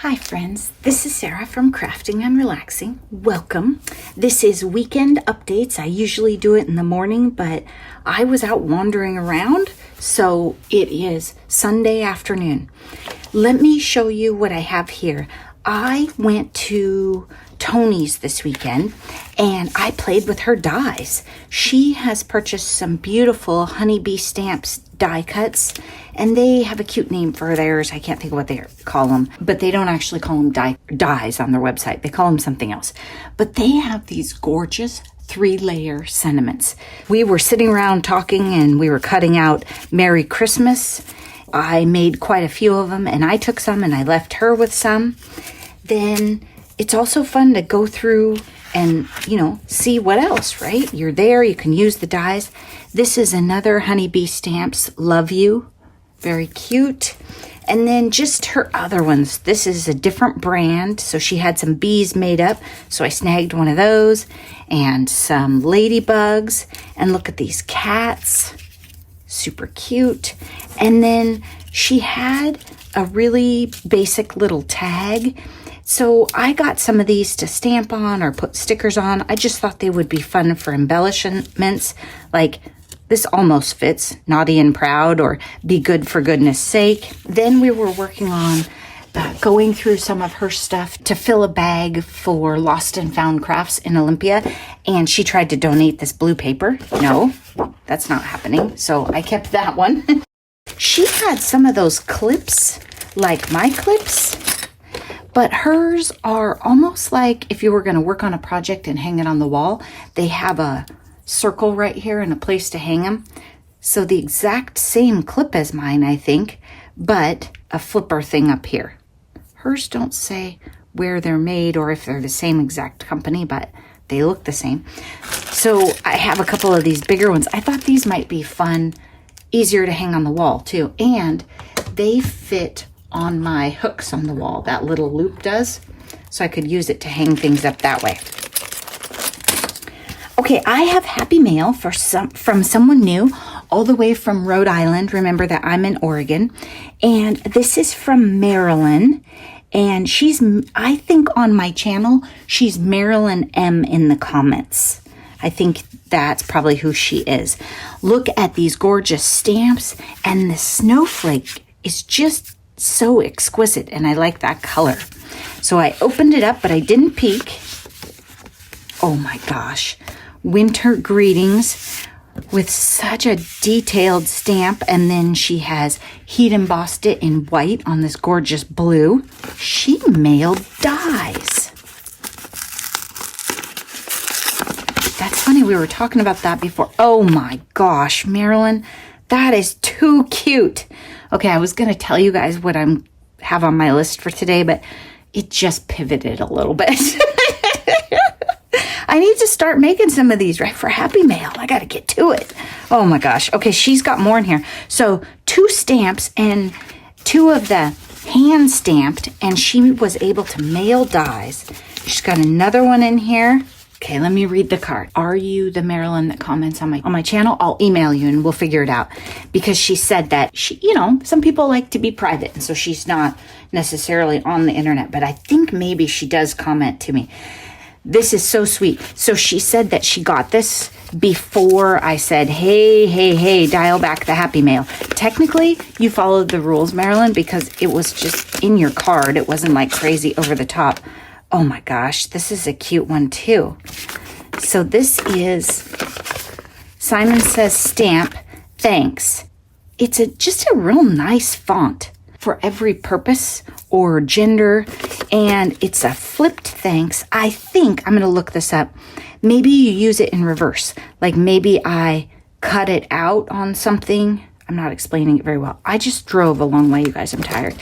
Hi friends, this is Sarah from Crafting and Relaxing. Welcome. This is weekend updates. I usually do it in the morning, but I was out wandering around, so it is Sunday afternoon. Let me show you what I have here. I went to Toni's this weekend and I played with her dies. She has purchased some beautiful honeybee stamps die cuts, and they have a cute name for theirs. I can't think of what they call them, but they don't actually call them dies on their website. They call them something else. But they have these gorgeous 3-layer sentiments. We were sitting around talking and we were cutting out Merry Christmas. I made quite a few of them and I took some and I left her with some. Then it's also fun to go through and, see what else, right? You're there, you can use the dies. This is another Honeybee Stamps Love You. Very cute. And then just her other ones. This is a different brand. So she had some bees made up. So I snagged one of those and some ladybugs. And look at these cats. Super cute. And then she had a really basic little tag. So I got some of these to stamp on or put stickers on. I just thought they would be fun for embellishments. Like this almost fits, Naughty and Proud or Be Good for Goodness Sake. Then we were working on going through some of her stuff to fill a bag for Lost and Found Crafts in Olympia. And she tried to donate this blue paper. No, that's not happening. So I kept that one. She had some of those clips, like my clips. But hers are almost like if you were going to work on a project and hang it on the wall, they have a circle right here and a place to hang them. So the exact same clip as mine, I think, but a flipper thing up here. Hers don't say where they're made or if they're the same exact company, but they look the same. So I have a couple of these bigger ones. I thought these might be fun, easier to hang on the wall too. And they fit on my hooks on the wall. That little loop does. So I could use it to hang things up that way. Okay, I have happy mail from someone new all the way from Rhode Island. Remember that I'm in Oregon. And this is from Marilyn. And she's, I think on my channel, she's Marilyn M in the comments. I think that's probably who she is. Look at these gorgeous stamps. And the snowflake is just so exquisite, and I like that color. So I opened it up, but I didn't peek. Oh my gosh. Winter greetings with such a detailed stamp, and then she has heat embossed it in white on this gorgeous blue. She mailed dies. That's funny, we were talking about that before. Oh my gosh, Marilyn, that is too cute. Okay, I was going to tell you guys what I have on my list for today, but it just pivoted a little bit. I need to start making some of these, right, for Happy Mail. I got to get to it. Oh my gosh. Okay, she's got more in here. So 2 stamps and 2 of the hand stamped, and she was able to mail dies. She's got another one in here. Okay, let me read the card. Are you the Marilyn that comments on my channel? I'll email you and we'll figure it out. Because she said that she, some people like to be private, and so she's not necessarily on the internet, but I think maybe she does comment to me. This is so sweet. So she said that she got this before I said, hey, dial back the Happy Mail. Technically, you followed the rules, Marilyn, because it was just in your card. It wasn't like crazy over the top. Oh my gosh, this is a cute one too. So this is, Simon Says Stamp, thanks. It's just a real nice font for every purpose or gender, and it's a flipped thanks. I think, I'm gonna look this up, maybe you use it in reverse. Like maybe I cut it out on something. I'm not explaining it very well. I just drove a long way, you guys, I'm tired.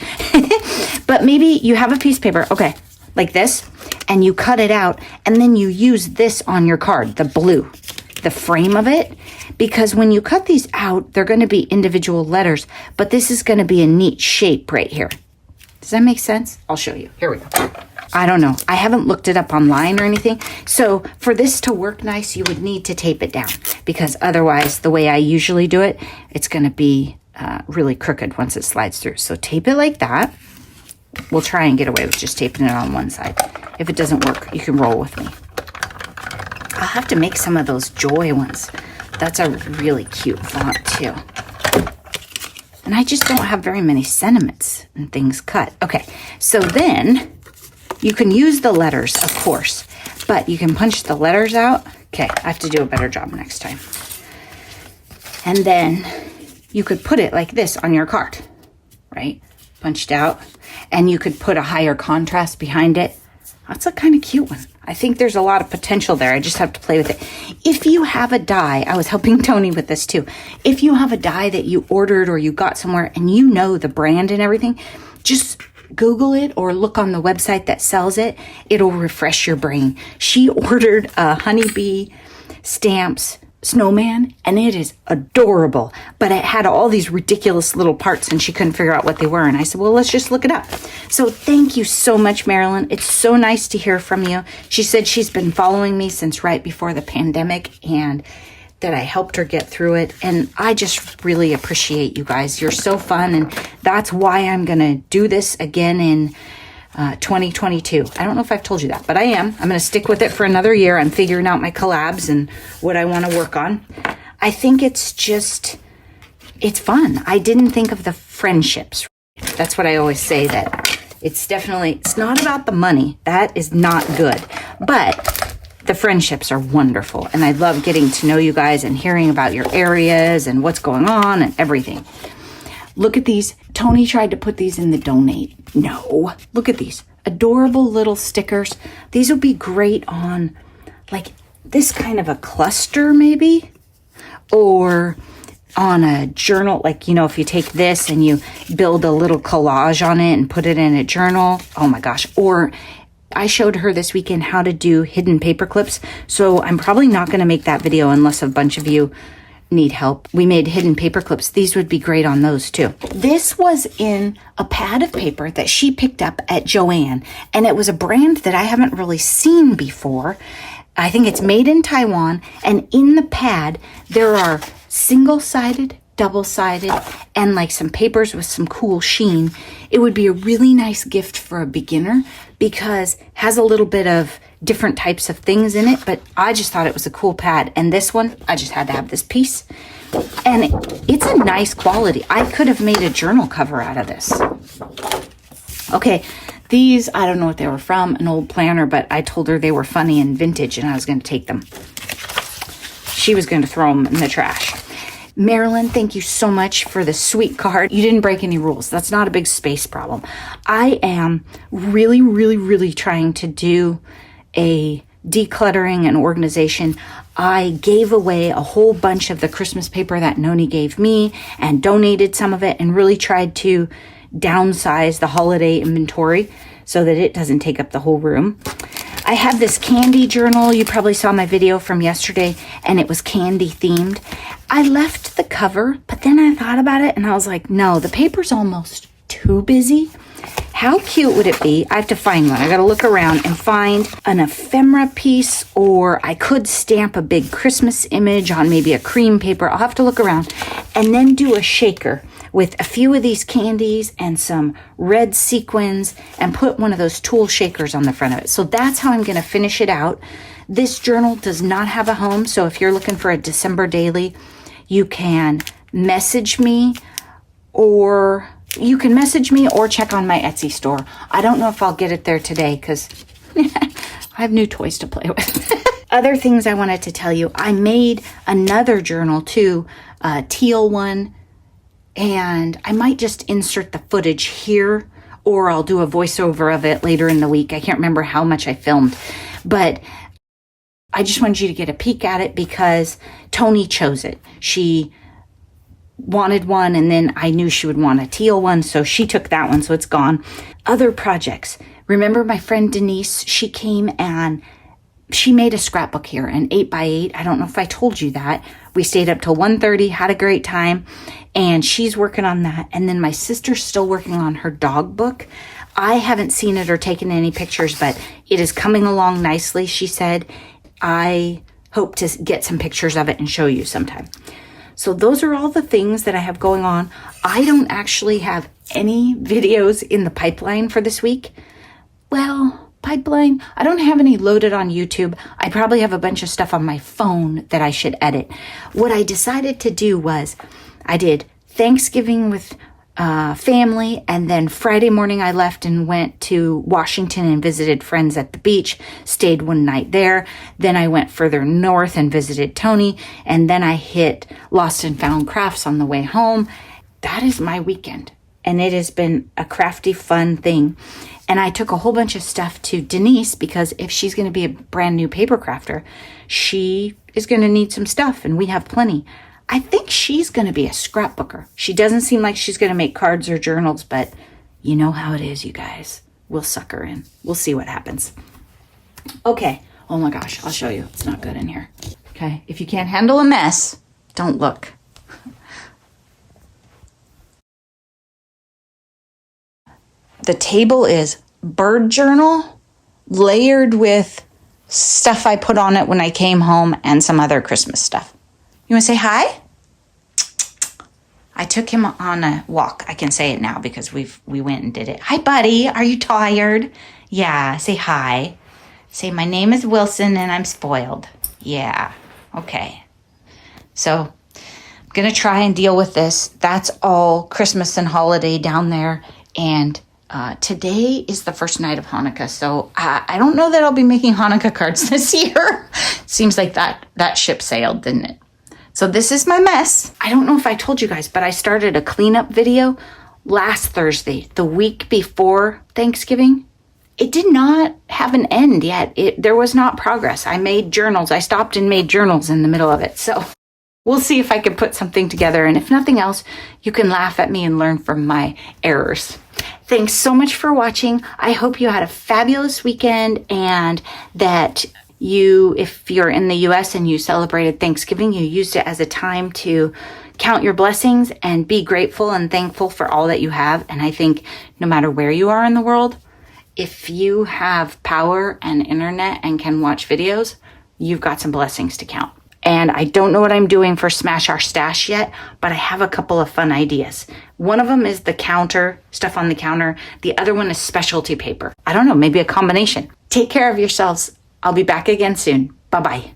But maybe you have a piece of paper, okay, like this, and you cut it out, and then you use this on your card, the blue, the frame of it, because when you cut these out, they're going to be individual letters, but this is going to be a neat shape right here. Does that make sense? I'll show you. Here we go. I don't know. I haven't looked it up online or anything. So for this to work nice, you would need to tape it down, because otherwise, the way I usually do it, it's going to be really crooked once it slides through. So tape it like that. we'll try and get away with just taping it on one side. If it doesn't work, you can roll with me. I'll have to make some of those Joy ones. That's a really cute font too. And I just don't have very many sentiments and things cut. Okay, so then you can use the letters, of course, but you can punch the letters out. Okay, I have to do a better job next time. And then you could put it like this on your card, right? Punched out. And you could put a higher contrast behind it. That's a kind of cute one. I think there's a lot of potential there. I just have to play with it. If you have a die, I was helping Toni with this too. If you have a die that you ordered or you got somewhere and you know the brand and everything, just Google it or look on the website that sells it. It'll refresh your brain. She ordered a honeybee stamps snowman and it is adorable, but it had all these ridiculous little parts and she couldn't figure out what they were. And I said, well, let's just look it up. So thank you so much, Marilyn. It's so nice to hear from you. She said she's been following me since right before the pandemic and that I helped her get through it. And I just really appreciate you guys. You're so fun. And that's why I'm going to do this again in 2022. I don't know if I've told you that, but I am. I'm going to stick with it for another year. I'm figuring out my collabs and what I want to work on. I think it's fun. I didn't think of the friendships. That's what I always say, that it's not about the money. That is not good. But the friendships are wonderful. And I love getting to know you guys and hearing about your areas and what's going on and everything. Look at these. Toni tried to put these in the donate. No. Look at these. Adorable little stickers. These would be great on like this kind of a cluster maybe. Or on a journal. Like, you know, if you take this and you build a little collage on it and put it in a journal. Oh my gosh. Or I showed her this weekend how to do hidden paper clips. So I'm probably not going to make that video unless a bunch of you need help. We made hidden paper clips. These would be great on those too. This was in a pad of paper that she picked up at Joann, and it was a brand that I haven't really seen before. I think it's made in Taiwan, and in the pad there are single-sided, double-sided, and like some papers with some cool sheen. It would be a really nice gift for a beginner because it has a little bit of different types of things in it, but I just thought it was a cool pad. And this one, I just had to have this piece. And it's a nice quality. I could have made a journal cover out of this. Okay, these, I don't know what they were from, an old planner, but I told her they were funny and vintage and I was going to take them. She was going to throw them in the trash. Marilyn, thank you so much for the sweet card. You didn't break any rules. That's not a big space problem. I am really, really, really trying to do a decluttering and organization. I gave away a whole bunch of the Christmas paper that Noni gave me and donated some of it and really tried to downsize the holiday inventory so that it doesn't take up the whole room. I have this candy journal. You probably saw my video from yesterday and it was candy themed. I left the cover, but then I thought about it and I was like, no, the paper's almost too busy. How cute would it be? I have to find one. I got to look around and find an ephemera piece, or I could stamp a big Christmas image on maybe a cream paper. I'll have to look around and then do a shaker with a few of these candies and some red sequins and put one of those tool shakers on the front of it. So that's how I'm going to finish it out. This journal does not have a home. So if you're looking for a December daily, you can message me or check on my Etsy store. I don't know if I'll get it there today because I have new toys to play with. Other things I wanted to tell you. I made another journal too, a teal one, and I might just insert the footage here or I'll do a voiceover of it later in the week. I can't remember how much I filmed, but I just wanted you to get a peek at it because Toni chose it. She wanted one and then I knew she would want a teal one, so she took that one, so it's gone. Other projects. Remember my friend Denise? She came and she made a scrapbook here, an 8x8. I don't know if I told you that. We stayed up till 1:30, had a great time, and she's working on that. And then my sister's still working on her dog book. I haven't seen it or taken any pictures, but it is coming along nicely, she said. I hope to get some pictures of it and show you sometime. So those are all the things that I have going on. I don't actually have any videos in the pipeline for this week? Well, pipeline, I don't have any loaded on YouTube. I probably have a bunch of stuff on my phone that I should edit. What I decided to do was I did Thanksgiving with family, and then Friday morning I left and went to Washington and visited friends at the beach, stayed one night there. Then I went further north and visited Toni, and then I hit Lost and Found Crafts on the way home. That is my weekend, and it has been a crafty, fun thing. And I took a whole bunch of stuff to Denise, because if she's going to be a brand new paper crafter, she is going to need some stuff, and we have plenty. I think she's going to be a scrapbooker. She doesn't seem like she's going to make cards or journals, but you know how it is, you guys. We'll suck her in. We'll see what happens. Okay. Oh my gosh, I'll show you. It's not good in here. Okay. If you can't handle a mess, don't look. The table is bird journal layered with stuff I put on it when I came home and some other Christmas stuff. You want to say hi? I took him on a walk. I can say it now because we went and did it. Hi, buddy. Are you tired? Yeah. Say hi. Say, my name is Wilson and I'm spoiled. Yeah. Okay. So I'm going to try and deal with this. That's all Christmas and holiday down there. And today is the first night of Hanukkah. So I don't know that I'll be making Hanukkah cards this year. Seems like that ship sailed, didn't it? So this is my mess. I don't know if I told you guys, but I started a cleanup video last Thursday, the week before Thanksgiving. It did not have an end yet. There was not progress. I made journals. I stopped and made journals in the middle of it. So we'll see if I can put something together. And if nothing else, you can laugh at me and learn from my errors. Thanks so much for watching. I hope you had a fabulous weekend, and that if you're in the US and you celebrated Thanksgiving, you used it as a time to count your blessings and be grateful and thankful for all that you have. And I think no matter where you are in the world, if you have power and internet and can watch videos, you've got some blessings to count. And I don't know what I'm doing for Smash Our Stash yet, but I have a couple of fun ideas. One of them is the counter, stuff on the counter. The other one is specialty paper. I don't know, maybe a combination. Take care of yourselves. I'll be back again soon. Bye-bye.